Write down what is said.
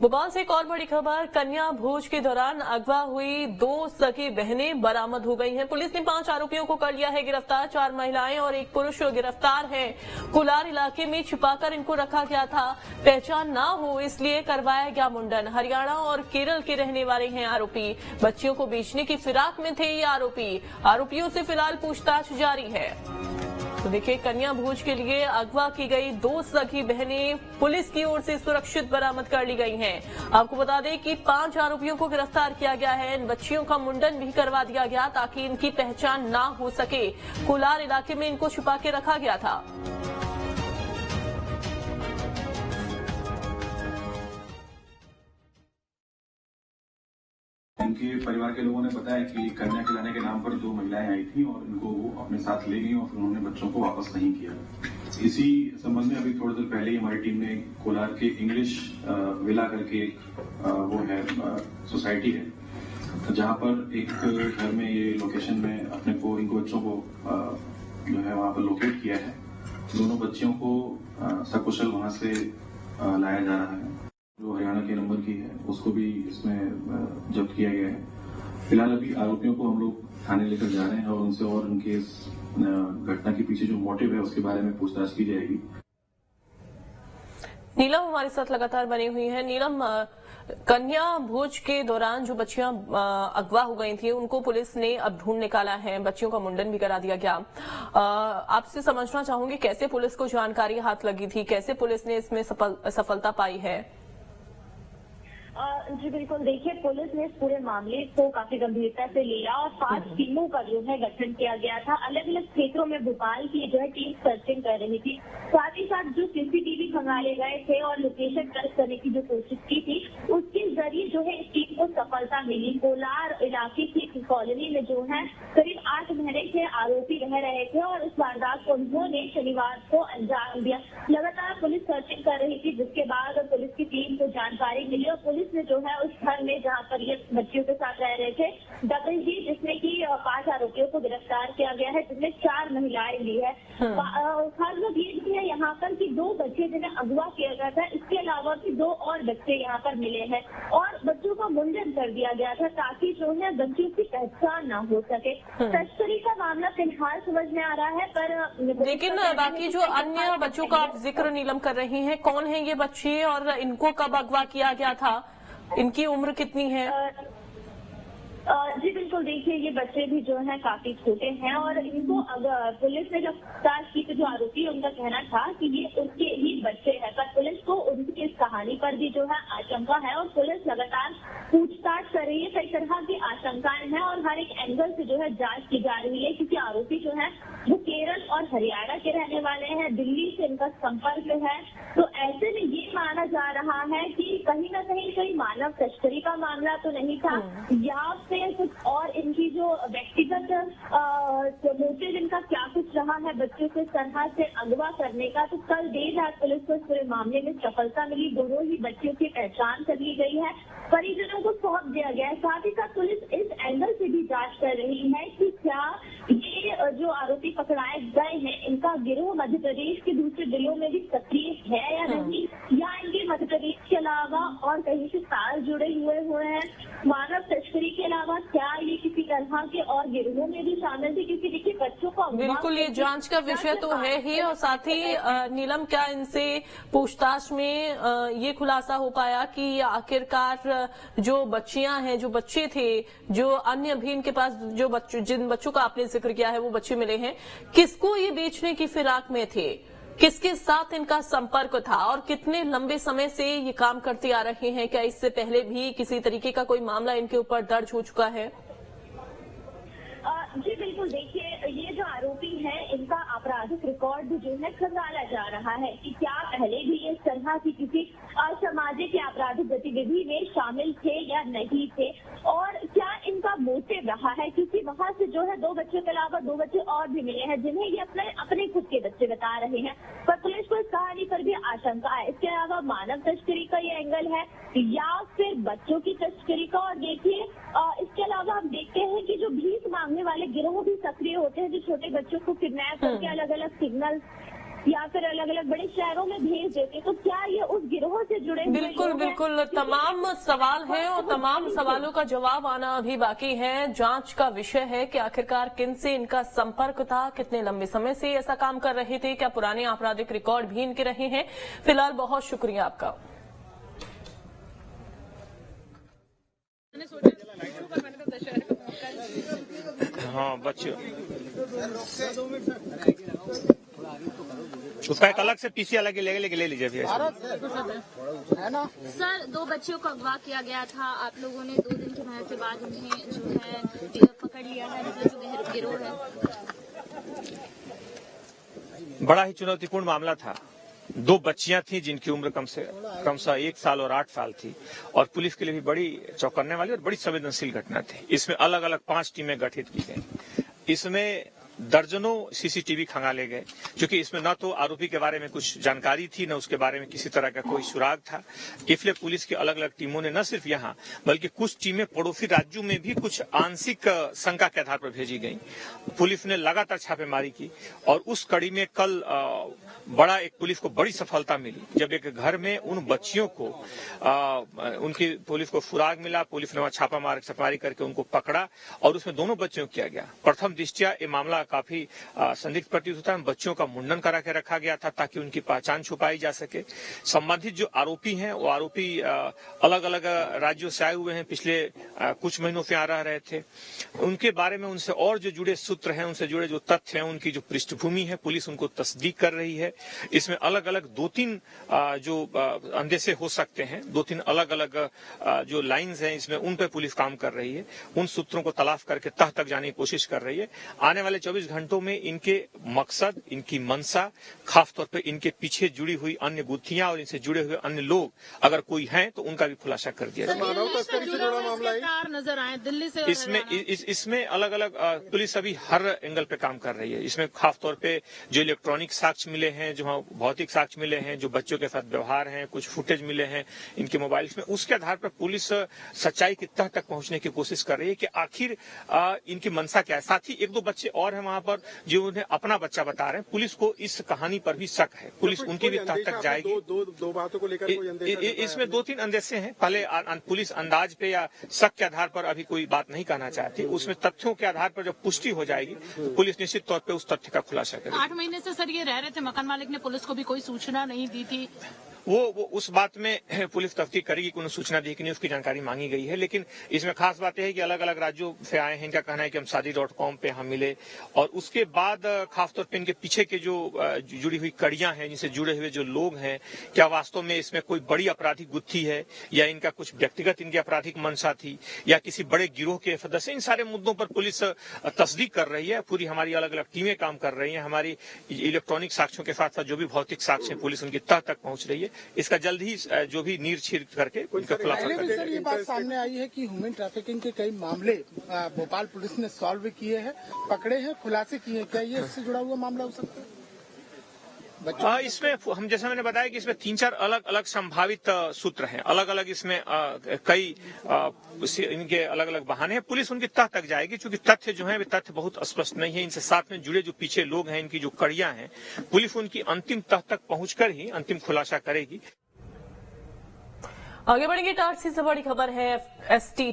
भोपाल से एक और बड़ी खबर। कन्या भोज के दौरान अगवा हुई 2 सगी बहनें बरामद हो गई हैं। पुलिस ने 5 आरोपियों को कर लिया है गिरफ्तार। 4 महिलाएं और 1 पुरुष गिरफ्तार है। कुलार इलाके में छिपाकर इनको रखा गया था। पहचान न हो इसलिए करवाया गया मुंडन। हरियाणा और केरल के रहने वाले हैं आरोपी। बच्चियों को बेचने की फिराक में थे ये आरोपी। आरोपियों से फिलहाल पूछताछ जारी है। तो देखिए, कन्या भोज के लिए अगवा की गई 2 सगी बहनें पुलिस की ओर से सुरक्षित बरामद कर ली गई हैं। आपको बता दें कि 5 आरोपियों को गिरफ्तार किया गया है। इन बच्चियों का मुंडन भी करवा दिया गया ताकि इनकी पहचान ना हो सके। कुलार इलाके में इनको छुपा के रखा गया था। इनके परिवार के लोगों ने बताया कि कन्या खिलाने के नाम पर 2 महिलाएं आई थी और इनको वो अपने साथ ले गई और फिर उन्होंने बच्चों को वापस नहीं किया। इसी संबंध में अभी थोड़ी देर पहले ही हमारी टीम ने कोलार के इंग्लिश विला करके वो है सोसाइटी है, जहां पर एक घर में ये लोकेशन में इनको बच्चों को जो है वहां पर लोकेट किया है। दोनों बच्चियों को सकुशल वहां से लाया जा रहा है। जो हरियाणा के नंबर की है उसको भी इसमें जब्त किया गया है। फिलहाल अभी आरोपियों को हम लोग थाने लेकर जा रहे हैं और उनसे और उनके इस घटना के पीछे जो मोटिव है उसके बारे में पूछताछ की जाएगी। नीलम हमारे साथ लगातार बनी हुई है। नीलम, कन्या भोज के दौरान जो बच्चियां अगवा हो गई थी उनको पुलिस ने अब ढूंढ निकाला है। बच्चियों का मुंडन भी करा दिया गया। आपसे समझना चाहूंगी कैसे पुलिस को जानकारी हाथ लगी थी, कैसे पुलिस ने इसमें सफलता पाई है? जी बिल्कुल, देखिए पुलिस ने इस पूरे मामले को काफी गंभीरता से लिया और 5 टीमों का जो है गठन किया गया था। अलग अलग क्षेत्रों में भोपाल की जो है टीम सर्चिंग कर रही थी। साथ ही साथ जो सीसीटीवी खंगाले गए थे और लोकेशन ट्रेस करने की जो कोशिश की थी उसके जरिए जो है इस टीम को सफलता मिली। कोलार इलाके की कॉलोनी में जो है करीब 8 महीने से आरोपी रह रहे थे और इस वारदात को उन्होंने शनिवार को अंजाम दिया। लगातार पुलिस सर्चिंग कर रही थी, जिसके बाद पुलिस की टीम को जानकारी मिली और पुलिस ने जो है उस घर में जहां पर ये बच्चियों के साथ रह रहे थे दबिश दी, जिसमें कि 5 आरोपियों को गिरफ्तार किया गया है, जिसमें 4 महिलाएं ली है। खास बात ये भी है यहाँ पर कि 2 बच्चे जिन्हें अगवा किया गया था, इसके अलावा भी 2 और बच्चे यहाँ पर मिले हैं और बच्चों का मुंडन कर दिया गया था ताकि जो है बच्चों की पहचान न हो सके। तस्करी का मामला फिलहाल समझ में आ रहा है, पर लेकिन बाकी जो अन्य बच्चों का आप जिक्र नीलम कर रही हैं, कौन है ये बच्चे और इनको कब अगवा किया गया था? इनकी उम्र कितनी है? जी बिल्कुल, देखिए ये बच्चे भी जो हैं काफी छोटे हैं और इनको अगर पुलिस ने जब पूछताछ की तो जो आरोपी उनका कहना था कि ये उनके ही बच्चे हैं, पर पुलिस को उनकी इस कहानी पर भी जो है आशंका है और पुलिस लगातार पूछताछ कर रही है। कई तरह की आशंकाएं हैं और हर एक एंगल से जो है जांच की जा रही है, क्योंकि आरोपी जो है वो केरल और हरियाणा के रहने वाले हैं, दिल्ली से इनका संपर्क है। तो ऐसे में ये माना जा रहा है कि कहीं न कहीं कोई मानव तस्करी का मामला तो नहीं था या कुछ और इनकी जो व्यक्तिगत मोटिव इनका क्या कुछ रहा है बच्चों को इस तरह से अगवा करने का। तो कल देर रात पुलिस को इस पूरे मामले में सफलता मिली। दोनों ही बच्चियों की पहचान कर ली गई है, परिजनों को सौंप दिया गया है। साथ ही साथ पुलिस इस एंगल से भी जांच कर रही है कि क्या ये जो आरोपी पकड़ाए गए हैं इनका गिरोह मध्य प्रदेश के दूसरे जिलों में भी सक्रिय है या नहीं, या इनके मध्य प्रदेश के अलावा और कहीं से तार जुड़े हुए हैं। मानव तस्करी के अलावा क्या ये किसी तरह के और गिरोहों में भी शामिल थे, क्योंकि देखिए बच्चों को बिल्कुल ये जांच का विषय तो है ही। और साथ ही नीलम, क्या इनसे पूछताछ में ये खुलासा हो पाया कि आखिरकार जो बच्चियां हैं, जो बच्चे थे, जो अन्य भी इनके पास जो जिन बच्चों का आपने जिक्र किया है वो बच्चे मिले हैं, किसको ये बेचने की फिराक में थे, किसके साथ इनका संपर्क था और कितने लंबे समय से ये काम करते आ रहे हैं? क्या इससे पहले भी किसी तरीके का कोई मामला इनके ऊपर दर्ज हो चुका है? जी बिल्कुल, देखिए ये जो आरोपी है इनका आपराधिक रिकॉर्ड जो है खंगाला जा रहा है कि क्या पहले भी इस तरह की किसी असामाजिक या आपराधिक गतिविधि में शामिल थे या नहीं थे और क्या इनका मोटिव रहा है, क्योंकि वहाँ से जो है 2 बच्चों के अलावा 2 बच्चे और भी मिले हैं जिन्हें ये अपने खुद के बच्चे बता रहे हैं। पर पुलिस को इस कहानी पर भी आशंका है। इसके अलावा मानव तस्करी का ये एंगल है या फिर बच्चों की तस्करी का। और देखिए इसके अलावा हम देखते हैं कि जो भीख मांगने वाले गिरोह भी सक्रिय होते हैं, जो छोटे बच्चों को किडनैप करके अलग अलग सिग्नल या फिर अलग अलग बड़े शहरों में भेज देते, तो क्या ये उस गिरोह से जुड़े हुए बिल्कुल लोग हैं? बिल्कुल, तमाम सवाल हैं और तमाम सवालों का जवाब आना अभी बाकी है। जांच का विषय है कि आखिरकार किन से इनका संपर्क था, कितने लंबे समय से ऐसा काम कर रहे थे, क्या पुराने आपराधिक रिकॉर्ड भी इनके रहे हैं। फिलहाल बहुत शुक्रिया आपका। हाँ बच्चे उसका एक अलग से पीसी अलग ले लीजिए भैया। है ना सर, 2 बच्चियों को अगवा किया गया था। आप लोगों ने 2 दिन की मेहनत के बाद उन्हें जो है पकड़ लिया है, मतलब जो गिरोह है। बड़ा ही चुनौतीपूर्ण मामला था। 2 बच्चियां थी जिनकी उम्र क्रमशः 1 साल और 8 साल थी और पुलिस के लिए भी बड़ी चौंकाने वाली और बड़ी संवेदनशील घटना थी। इसमें अलग अलग 5 टीमें गठित की गई। इसमें दर्जनों सीसीटीवी खंगाले गए, क्योंकि इसमें न तो आरोपी के बारे में कुछ जानकारी थी, न उसके बारे में किसी तरह का कोई सुराग था। इसलिए पुलिस की अलग अलग टीमों ने न सिर्फ यहाँ बल्कि कुछ टीमें पड़ोसी राज्यों में भी कुछ आंशिक शंका के आधार पर भेजी गई। पुलिस ने लगातार छापेमारी की और उस कड़ी में कल एक पुलिस को बड़ी सफलता मिली जब एक घर में उन बच्चियों को उनकी पुलिस को सुराग मिला। पुलिस ने वहां छापामारी करके उनको पकड़ा और उसमें दोनों बच्चियों को किया गया। प्रथम दृष्टया ये मामला काफी संदिग्ध प्रतीत होता है। बच्चियों का मुंडन करा के रखा गया था ताकि उनकी पहचान छुपाई जा सके। संबंधित जो आरोपी हैं वो आरोपी अलग अलग राज्यों से आए हुए हैं, पिछले कुछ महीनों से यहाँ रह रहे थे। उनके बारे में उनसे और जो जुड़े सूत्र हैं, उनसे जुड़े जो तथ्य हैं, उनकी जो पृष्ठभूमि है, पुलिस उनको तस्दीक कर रही है। इसमें अलग अलग 2-3 जो अंदेशे हो सकते हैं, 2-3 अलग अलग जो लाइंस हैं, इसमें उन पर पुलिस काम कर रही है। उन सूत्रों को तलाश करके तह तक जाने की कोशिश कर रही है। आने वाले 24 घंटों में इनके मकसद, इनकी मंशा, खासतौर पर इनके पीछे जुड़ी हुई अन्य गुत्थियां और इनसे जुड़े हुए अन्य लोग अगर कोई हैं तो उनका भी खुलासा कर दिया जाए। नजर आए दिल्ली से इसमें अलग अलग पुलिस अभी हर एंगल पे काम कर रही है। इसमें खासतौर पे जो इलेक्ट्रॉनिक साक्ष्य मिले हैं, जो भौतिक साक्ष्य मिले हैं, जो बच्चों के साथ व्यवहार हैं, कुछ फुटेज मिले हैं इनके मोबाइल में, उसके आधार पर पुलिस सच्चाई की तह तक पहुंचने की कोशिश कर रही है कि आखिर इनकी मंशा क्या है। साथ ही 1-2 बच्चे और हैं वहां पर जो उन्हें अपना बच्चा बता रहे हैं। पुलिस को इस कहानी पर भी शक है, पुलिस उनकी भी तह तक जाएगी। दो बातों को लेकर इसमें 2-3 अंदेशे हैं। पहले पुलिस अंदाज पे या शक के आधार पर अभी कोई बात नहीं कहना चाहती। उसमें तथ्यों के आधार पर जब पुष्टि हो जाएगी तो पुलिस निश्चित तौर पे उस तथ्य का खुलासा करेगी। 8 महीने से सर ये रह रहे थे, मकान मालिक ने पुलिस को भी कोई सूचना नहीं दी थी। वो उस बात में पुलिस तफ्तीश करेगी कि उन्हें सूचना दी कि नहीं, उसकी जानकारी मांगी गई है। लेकिन इसमें खास बात यह है कि अलग अलग राज्यों से आए हैं। इनका कहना है कि हम शादी.com पे हम मिले और उसके बाद खासतौर पे इनके पीछे के जो जुड़ी हुई कड़ियां हैं, जिनसे जुड़े हुए जो लोग हैं, क्या वास्तव में इसमें कोई बड़ी आपराधिक गुत्थी है या इनका कुछ व्यक्तिगत इनकी आपराधिक मंशा थी या किसी बड़े गिरोह के सदस्य। इन सारे मुद्दों पर पुलिस तस्दीक कर रही है। पूरी हमारी अलग अलग टीमें काम कर रही हैं। हमारी इलेक्ट्रॉनिक साक्ष्यों के साथ साथ जो भी भौतिक साक्ष्य पुलिस उनकी तह तक पहुंच रही है। इसका जल्द ही जो भी नीर छीर करके उनका खुलासा करेंगे। सर, ये बात सामने आई है कि ह्यूमन ट्रैफिकिंग के कई मामले भोपाल पुलिस ने सॉल्व किए हैं, पकड़े हैं, खुलासे किए हैं। क्या ये इससे जुड़ा हुआ मामला हो सकता है? इसमें हम जैसा मैंने बताया कि इसमें 3-4 अलग अलग संभावित सूत्र हैं। अलग अलग इसमें कई इनके अलग अलग बहाने हैं। पुलिस उनकी तह तक जाएगी, क्योंकि तथ्य जो है वे तथ्य बहुत स्पष्ट नहीं है। इनसे साथ में जुड़े जो पीछे लोग हैं, इनकी जो कड़ियां हैं, पुलिस उनकी अंतिम तह तक पहुंचकर ही अंतिम खुलासा करेगी। आगे बढ़ेंगे। टारसी से बड़ी खबर है। STT